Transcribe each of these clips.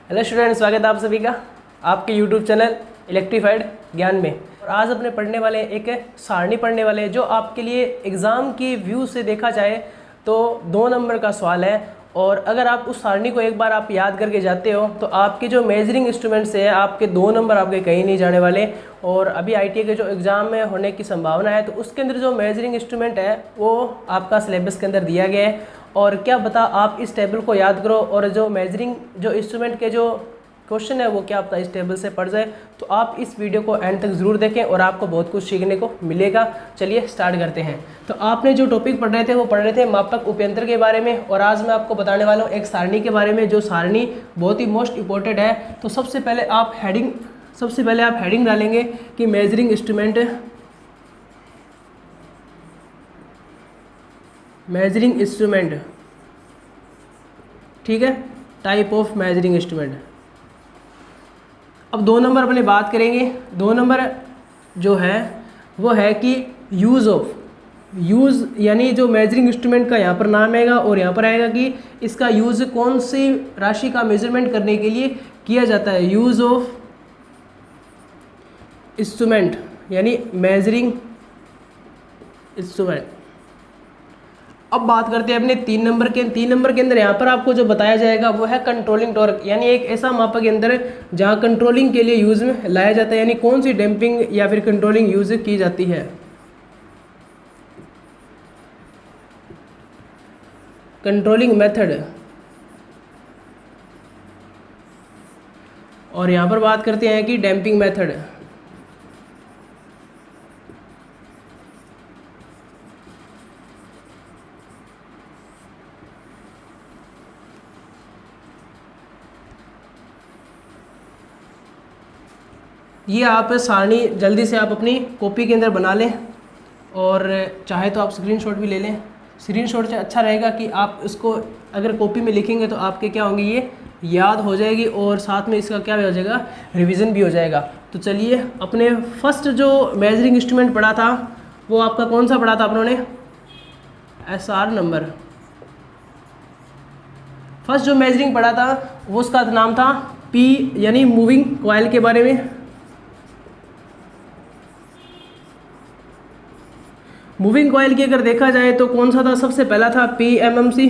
Hello student, स्वागत है आप सभी का आपके यूट्यूब चैनल इलेक्ट्रीफाइड ज्ञान में। और आज अपने पढ़ने वाले एक सारणी पढ़ने वाले हैं जो आपके लिए एग्ज़ाम की व्यू से देखा जाए तो 2 नंबर का सवाल है। और अगर आप उस सारणी को एक बार आप याद करके जाते हो तो आपके जो मेजरिंग इंस्ट्रूमेंट्स है आपके 2 नंबर आपके कहीं नहीं जाने वाले। और अभी ITA के जो एग्ज़ाम में होने की संभावना है तो उसके अंदर जो मेजरिंग इंस्ट्रूमेंट है वो आपका सिलेबस के अंदर दिया गया है। और क्या बता आप इस टेबल को याद करो और जो मेजरिंग जो इंस्ट्रूमेंट के जो क्वेश्चन है वो क्या पता इस टेबल से पढ़ जाए। तो आप इस वीडियो को एंड तक ज़रूर देखें और आपको बहुत कुछ सीखने को मिलेगा। चलिए स्टार्ट करते हैं। तो आपने जो टॉपिक पढ़ रहे थे वो पढ़ रहे थे मापक उपयंत्र के बारे में। और आज मैं आपको बताने वाला हूँ एक सारणी के बारे में जो सारणी बहुत ही मोस्ट इम्पोर्टेंट है। तो सबसे पहले आप हेडिंग डालेंगे कि मेजरिंग इंस्ट्रूमेंट, ठीक है, टाइप ऑफ मेजरिंग इंस्ट्रूमेंट। अब 2 नंबर अपने बात करेंगे। 2 नंबर जो है वो है कि यूज़ यानी जो मेजरिंग इंस्ट्रूमेंट का यहाँ पर नाम आएगा और यहाँ पर आएगा कि इसका यूज़ कौन सी राशि का मेजरमेंट करने के लिए किया जाता है। यूज़ ऑफ इंस्ट्रूमेंट यानी मेजरिंग इंस्ट्रूमेंट। अब बात करते हैं अपने 3 नंबर के। 3 नंबर के अंदर यहाँ पर आपको जो बताया जाएगा वो है कंट्रोलिंग टॉर्क, यानी एक ऐसा मापक यंत्र जहाँ कंट्रोलिंग के लिए यूज़ में लाया जाता है, यानी कौन सी डैम्पिंग या फिर कंट्रोलिंग यूज़ की जाती है। Controlling method. और यहाँ पर बात करते हैं कि डैम्पिंग मेथड। ये आप सारणी जल्दी से आप अपनी कॉपी के अंदर बना लें और चाहे तो आप स्क्रीनशॉट भी ले लें। स्क्रीनशॉट से अच्छा रहेगा कि आप इसको अगर कॉपी में लिखेंगे तो आपके क्या होंगे, ये याद हो जाएगी और साथ में इसका क्या हो जाएगा, रिवीजन भी हो जाएगा। तो चलिए अपने फर्स्ट जो मेजरिंग इंस्ट्रूमेंट पढ़ा था वो आपका कौन सा पढ़ा था अपनों ने, SR नंबर। फर्स्ट जो मेजरिंग पढ़ा था वो उसका नाम था P यानी मूविंग कॉइल के बारे में। मूविंग कॉइल की अगर देखा जाए तो कौन सा था, सबसे पहला था PMMC,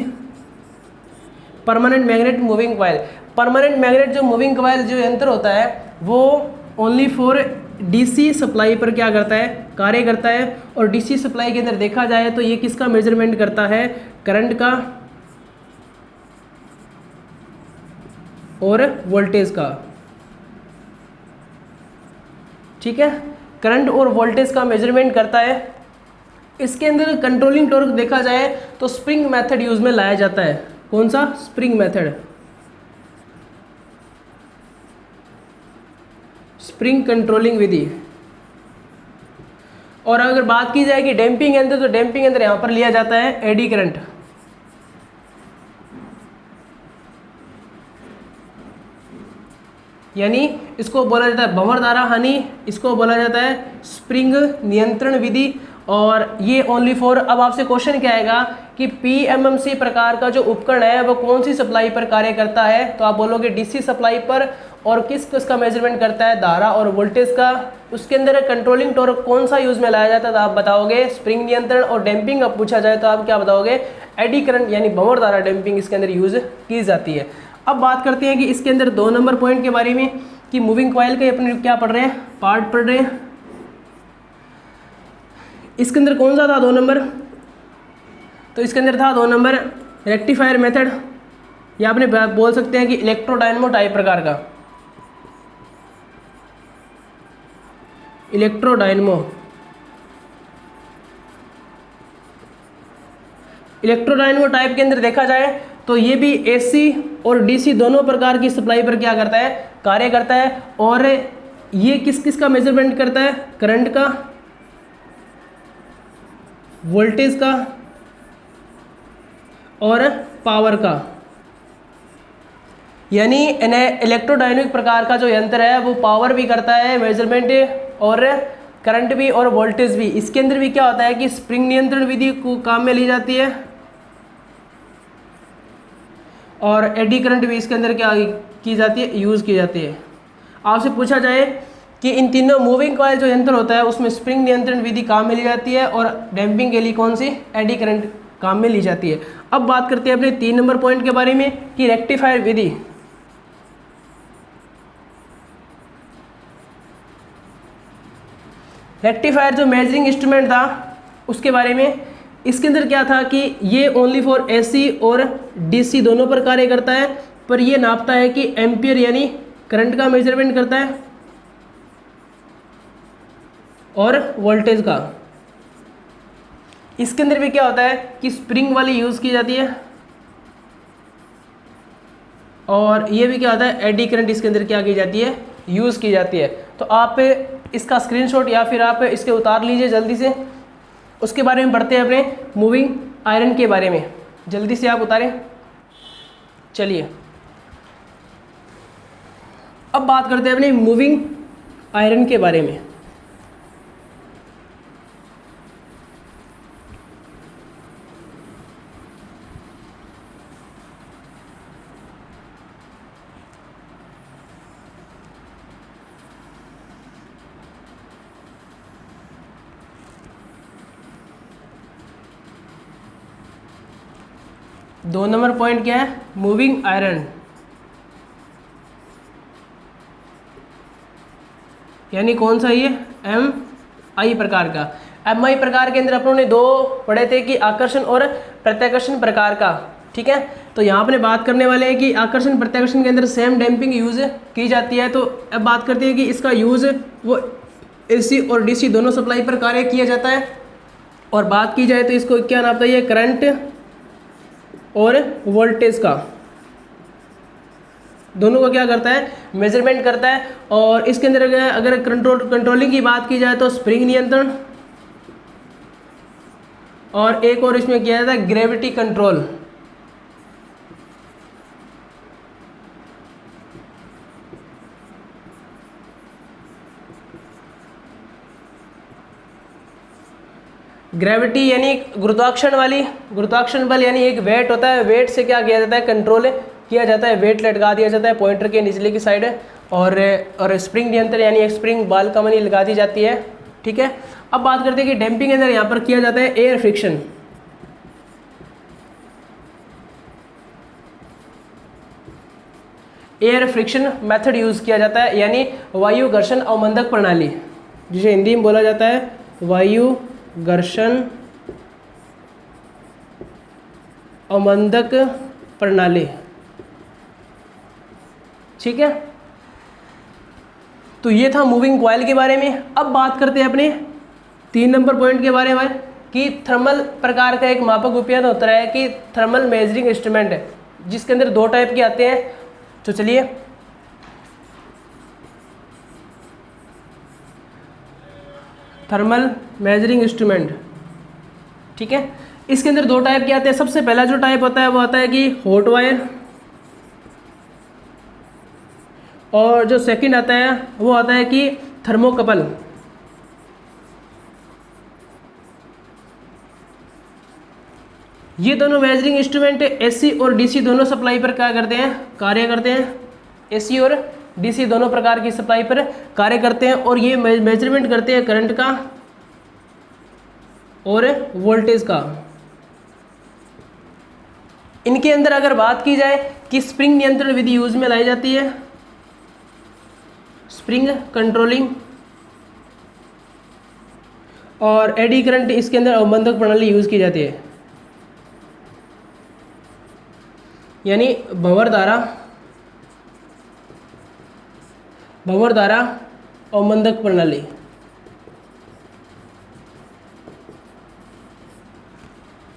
permanent magnet moving coil. Permanent magnet जो मूविंग कॉइल जो यंत्र होता है वो ओनली फॉर DC सप्लाई पर क्या करता है, कार्य करता है। और DC सप्लाई के अंदर देखा जाए तो ये किसका मेजरमेंट करता है, करंट का और वोल्टेज का, ठीक है, करंट और वोल्टेज का मेजरमेंट करता है। इसके अंदर कंट्रोलिंग टॉर्क देखा जाए तो स्प्रिंग मेथड यूज में लाया जाता है। कौन सा, स्प्रिंग मेथड, स्प्रिंग कंट्रोलिंग विधि। और अगर बात की जाए कि डैम्पिंग यंत्र तो डैम्पिंग यंत्र यहां पर लिया जाता है एडी करंट, यानी इसको बोला जाता है भंवर धारा हानि, इसको बोला जाता है स्प्रिंग नियंत्रण विधि। और ये ओनली फॉर, अब आपसे क्वेश्चन क्या आएगा कि PMMC प्रकार का जो उपकरण है वो कौन सी सप्लाई पर कार्य करता है, तो आप बोलोगे DC सप्लाई पर। और किस का मेजरमेंट करता है, धारा और वोल्टेज का। उसके अंदर कंट्रोलिंग टॉर्क कौन सा यूज में लाया जाता है तो आप बताओगे स्प्रिंग नियंत्रण। और डैम्पिंग अब पूछा जाए तो आप क्या बताओगे, एडी करंट यानी भंवर धारा डैम्पिंग इसके अंदर यूज की जाती है। अब बात करते हैं कि इसके अंदर 2 नंबर पॉइंट के बारे में कि मूविंग कॉइल के अपने क्या पढ़ रहे हैं, पार्ट पढ़ रहे हैं। इसके अंदर कौन सा था 2 नंबर, तो इसके अंदर था 2 नंबर रेक्टिफायर मेथड, या आपने बोल सकते हैं कि इलेक्ट्रोडायनमो टाइप प्रकार का, इलेक्ट्रोडायनमो टाइप के अंदर देखा जाए तो ये भी AC और DC दोनों प्रकार की सप्लाई पर क्या करता है, कार्य करता है। और ये किस किस का मेजरमेंट करता है, करंट का, वोल्टेज का और पावर का। यानी इलेक्ट्रोडायनेमिक प्रकार का जो यंत्र है वो पावर भी करता है मेजरमेंट और करंट भी और वोल्टेज भी। इसके अंदर भी क्या होता है कि स्प्रिंग नियंत्रण विधि को काम में ली जाती है और एडी करंट भी इसके अंदर क्या की जाती है, यूज़ की जाती है। आपसे पूछा जाए कि इन तीनों मूविंग कॉइल जो यंत्र होता है उसमें स्प्रिंग नियंत्रण विधि काम में ली जाती है और डैम्पिंग के लिए कौन सी, एडी करंट काम में ली जाती है। अब बात करते हैं अपने 3 नंबर पॉइंट के बारे में कि रेक्टिफायर विधि। रेक्टिफायर जो मेजरिंग इंस्ट्रूमेंट था उसके बारे में, इसके अंदर क्या था कि ये ओनली फॉर एसी और डीसी दोनों पर कार्य करता है, पर ये नापता है कि एम्पियर यानी करंट का मेजरमेंट करता है और वोल्टेज का। इसके अंदर भी क्या होता है कि स्प्रिंग वाली यूज़ की जाती है और ये भी क्या होता है, एडी करंट इसके अंदर क्या की जाती है, यूज़ की जाती है। तो आप इसका स्क्रीनशॉट या फिर आप इसके उतार लीजिए जल्दी से। उसके बारे में पढ़ते हैं अपने मूविंग आयरन के बारे में, जल्दी से आप उतारें। चलिए अब बात करते हैं अपने मूविंग आयरन के बारे में। दो नंबर पॉइंट क्या है, मूविंग आयरन, यानी कौन सा, ये एम आई प्रकार का। एम आई प्रकार के अंदर अपनों ने दो पढ़े थे कि आकर्षण और प्रत्याकर्षण प्रकार का, ठीक है। तो यहाँ अपने बात करने वाले हैं कि आकर्षण प्रत्याकर्षण के अंदर सेम डैम्पिंग यूज़ की जाती है। तो अब बात करते हैं कि इसका यूज़ वो एसी और डीसी दोनों सप्लाई पर कार्य किया जाता है। और बात की जाए तो इसको क्या नापता है, करंट और वोल्टेज का, दोनों का क्या करता है, मेजरमेंट करता है। और इसके अंदर अगर कंट्रोलिंग की बात की जाए तो स्प्रिंग नियंत्रण, और एक और इसमें किया जाता है ग्रेविटी कंट्रोल। ग्रेविटी यानी गुरुत्वाकर्षण बल, यानी एक वेट होता है, वेट से क्या किया जाता है, कंट्रोल किया जाता है, वेट लटका दिया जाता है पॉइंटर के निचले की साइड। और स्प्रिंग नियंत्रण यानी एक स्प्रिंग बाल कमनी लगा दी जाती है, ठीक है। अब बात करते हैं कि डैम्पिंग के अंदर यहाँ पर किया जाता है air friction. Air friction method use किया जाता है, यानी वायु घर्षण अवमंदक प्रणाली, जिसे हिंदी में बोला जाता है वायु घर्षण अवमंदक प्रणाली, ठीक है। तो ये था मूविंग कॉइल के बारे में। अब बात करते हैं अपने 3 नंबर पॉइंट के बारे में कि थर्मल प्रकार का एक मापक उपकरण होता है कि थर्मल मेजरिंग इंस्ट्रूमेंट है, जिसके अंदर 2 टाइप के आते हैं। तो चलिए थर्मल मेजरिंग इंस्ट्रूमेंट, ठीक है। इसके अंदर 2 टाइप के आते हैं। सबसे पहला जो टाइप होता है वो आता है कि हॉट वायर, और जो सेकंड आता है वो आता है कि थर्मोकपल। ये दोनों मेजरिंग इंस्ट्रूमेंट एसी और डीसी दोनों सप्लाई पर क्या करते हैं, कार्य करते हैं। एसी और डीसी दोनों प्रकार की सप्लाई पर कार्य करते हैं और ये मेजरमेंट करते हैं करंट का और वोल्टेज का। इनके अंदर अगर बात की जाए कि स्प्रिंग नियंत्रण विधि यूज में लाई जाती है, स्प्रिंग कंट्रोलिंग, और एडी करंट इसके अंदर अवमंदक प्रणाली यूज की जाती है, यानी भंवर द्वारा अवमंदक प्रणाली।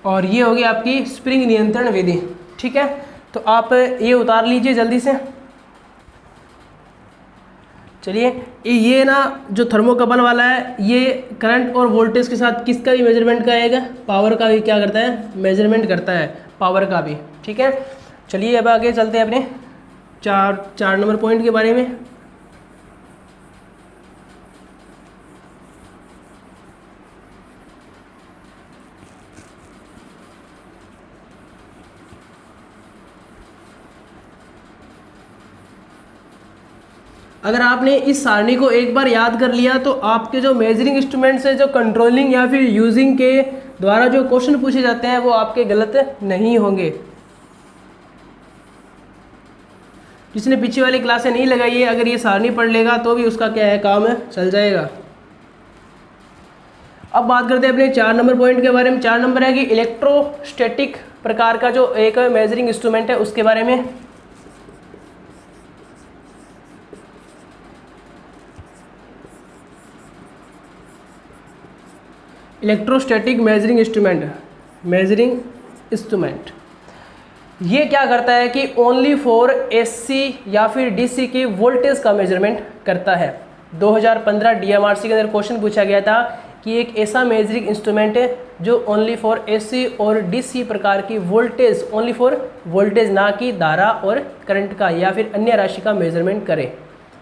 और ये होगी आपकी स्प्रिंग नियंत्रण विधि, ठीक है। तो आप ये उतार लीजिए जल्दी से। चलिए ये ना जो थर्मोकपल वाला है ये करंट और वोल्टेज के साथ किसका भी मेजरमेंट करेगा, पावर का भी क्या करता है, मेजरमेंट करता है, पावर का भी, ठीक है। चलिए अब आगे चलते हैं अपने 4 नंबर पॉइंट के बारे में। अगर आपने इस सारणी को एक बार याद कर लिया तो आपके जो मेजरिंग इंस्ट्रूमेंट्स है, जो कंट्रोलिंग या फिर यूजिंग के द्वारा जो क्वेश्चन पूछे जाते हैं वो आपके गलत नहीं होंगे। जिसने पीछे वाली क्लासें नहीं लगाई है, अगर ये सारणी पढ़ लेगा तो भी उसका क्या है, काम चल जाएगा। अब बात करते हैं अपने 4 नंबर पॉइंट के बारे में। 4 नंबर है कि इलेक्ट्रोस्टैटिक प्रकार का जो एक मेजरिंग इंस्ट्रूमेंट है उसके बारे में। इलेक्ट्रोस्टैटिक मेजरिंग इंस्ट्रूमेंट ये क्या करता है कि ओनली फॉर एसी या फिर डीसी की वोल्टेज का मेजरमेंट करता है। 2015 डीएमआरसी के अंदर क्वेश्चन पूछा गया था कि एक ऐसा मेजरिंग इंस्ट्रूमेंट है जो ओनली फॉर एसी और डीसी प्रकार की वोल्टेज, ओनली फॉर वोल्टेज ना कि धारा और करंट का या फिर अन्य राशि का मेजरमेंट करे।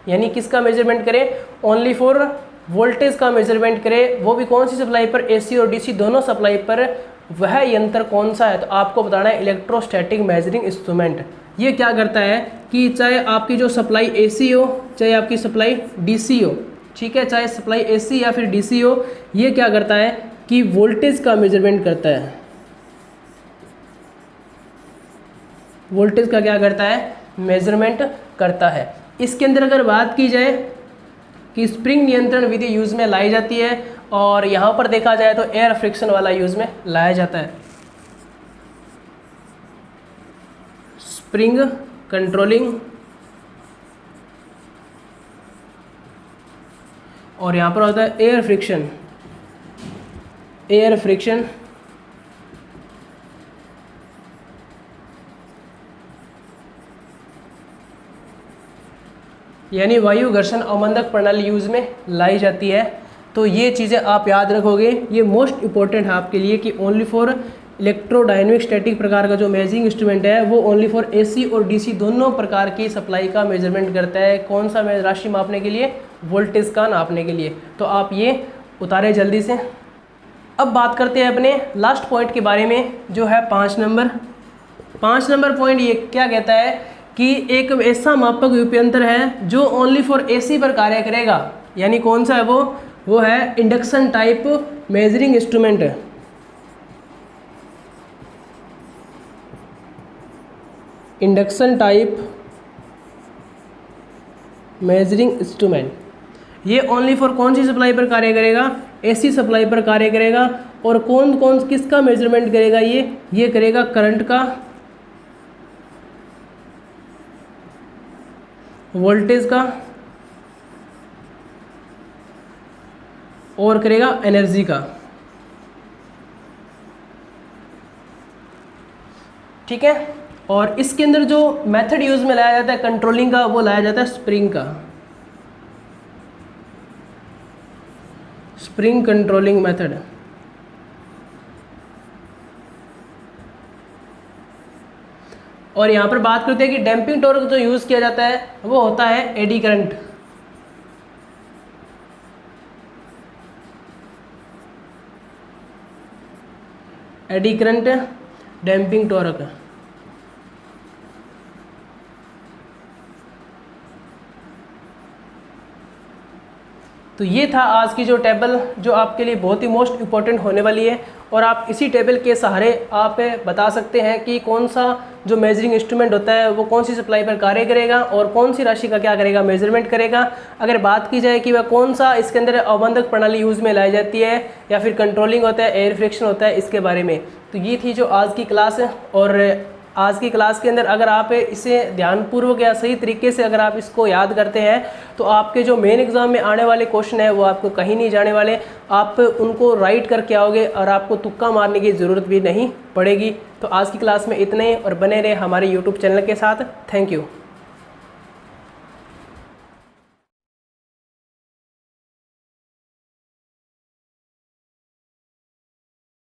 यानी किसका मेजरमेंट करे, ओनली फॉर वोल्टेज का मेजरमेंट करे, वो भी कौन सी सप्लाई पर, एसी और डीसी दोनों सप्लाई पर। वह यंत्र कौन सा है, तो आपको बताना है इलेक्ट्रोस्टैटिक मेजरिंग इंस्ट्रूमेंट। ये क्या करता है कि चाहे आपकी जो सप्लाई एसी हो, चाहे आपकी सप्लाई डीसी हो, ठीक है, चाहे सप्लाई एसी या फिर डीसी हो, ये क्या करता है कि वोल्टेज का मेजरमेंट करता है। वोल्टेज का क्या करता है, मेजरमेंट करता है। इसके अंदर अगर बात की जाए कि स्प्रिंग नियंत्रण विधि यूज में लाई जाती है, और यहाँ पर देखा जाए तो एयर फ्रिक्शन वाला यूज में लाया जाता है। स्प्रिंग कंट्रोलिंग, और यहाँ पर होता है एयर फ्रिक्शन। यानी वायु घर्षण अवमंदक प्रणाली यूज में लाई जाती है। तो ये चीज़ें आप याद रखोगे, ये मोस्ट इंपॉर्टेंट है आपके लिए कि ओनली फॉर इलेक्ट्रोडायनेमिक स्टैटिक प्रकार का जो मेजरिंग इंस्ट्रूमेंट है वो ओनली फॉर एसी और डीसी दोनों प्रकार की सप्लाई का मेजरमेंट करता है। कौन सा राशि मापने के लिए, वोल्टेज का नापने के लिए। तो आप ये उतारे जल्दी से। अब बात करते हैं अपने लास्ट पॉइंट के बारे में जो है 5 नंबर। 5 नंबर पॉइंट ये क्या कहता है कि एक ऐसा मापक विभवांतर है जो ओनली फॉर एसी पर कार्य करेगा। यानी कौन सा है वो है induction type measuring instrument. Induction type measuring instrument ये ओनली फॉर कौन सी सप्लाई पर कार्य करेगा, एसी सप्लाई पर कार्य करेगा। और कौन किसका मेजरमेंट करेगा, ये करेगा करंट का, वोल्टेज का, और करेगा एनर्जी का। ठीक है। और इसके अंदर जो मेथड यूज में लाया जाता है कंट्रोलिंग का, वो लाया जाता है स्प्रिंग का, स्प्रिंग कंट्रोलिंग मेथड। और यहाँ पर बात करते हैं कि डैम्पिंग टॉर्क जो यूज किया जाता है वो होता है eddy current. Eddy current damping torque. तो ये था आज की जो टेबल, जो आपके लिए बहुत ही मोस्ट इम्पॉर्टेंट होने वाली है। और आप इसी टेबल के सहारे आप बता सकते हैं कि कौन सा जो मेजरिंग इंस्ट्रूमेंट होता है वो कौन सी सप्लाई पर कार्य करेगा और कौन सी राशि का क्या करेगा, मेजरमेंट करेगा। अगर बात की जाए कि वह कौन सा इसके अंदर अवमंदक प्रणाली यूज़ में लाई जाती है या फिर कंट्रोलिंग होता है, एयर फ्रिक्शन होता है, इसके बारे में। तो ये थी जो आज की क्लास है। और आज की क्लास के अंदर अगर आप इसे ध्यानपूर्वक या सही तरीके से अगर आप इसको याद करते हैं तो आपके जो मेन एग्ज़ाम में आने वाले क्वेश्चन है वो आपको कहीं नहीं जाने वाले। आप उनको राइट करके आओगे और आपको तुक्का मारने की ज़रूरत भी नहीं पड़ेगी। तो आज की क्लास में इतने ही, और बने रहे हमारे यूट्यूब चैनल के साथ। Thank you.